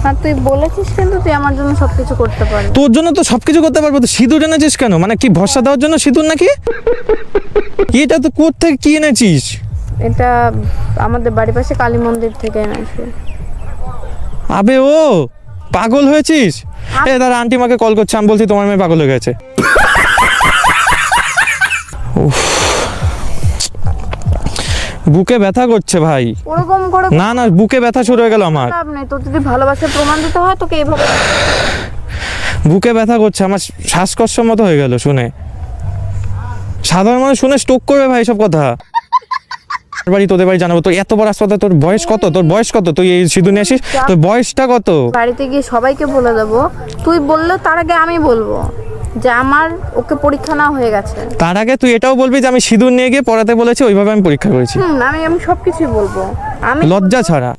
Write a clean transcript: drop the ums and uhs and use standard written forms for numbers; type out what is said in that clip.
আর তুই বলেছিস কিন্তু তুই আমার জন্য সবকিছু করতে পারবি। তোর জন্য তো সবকিছু করতে পারবো, তো সিঁদুর এনেছিস কেন? মানে কি ভরসা দেওয়ার জন্য সিঁদুর নাকি? এটা তো কোত্থেকে কি এনেছিস? এটা আমাদের বাড়ির পাশে কালী মন্দির থেকে এনেছি। আবে ও পাগল হয়েছিস? এ দাঁড়া, আন্টি মাকে কল করছে, আমি বলছি তোমার মেয়ে পাগল হয়ে গেছে। উফ, বুকে ব্যথা করছে ভাই। ওরকম করে না না, বুকে ব্যথা শুরু হয়ে গেল আমার। লাভ নেই, তোর যদি ভালোবাসার প্রমাণ দিতে হয় তোকে এইভাবে। বুকে ব্যথা করছে আমার, শ্বাসকষ্টের মতো হয়ে গেল শুনে। সাধারণ মানুষ শুনে স্ট্রোক করবে ভাই সব কথা। বাড়ি তোদের বাড়ি জানাবো। তোর এত বড় হাসপাতাল, তোর বয়স কত? তোর বয়স কত? তুই এই সিঁদুর নিয়ে আসিস, তোর বয়সটা কত? বাড়িতে গিয়ে সবাইকে বলে দেবো। তুই বললে তার আগে আমি বলবো যে আমার ওকে পরীক্ষা না হয়ে গেছে। তার আগে তুই এটাও বলবি যে আমি সিঁদুর নিয়ে গিয়ে পড়াতে বলেছি, ওইভাবে আমি পরীক্ষা করেছি। আমি সবকিছুই বলবো। আমি লজ্জা ছাড়া।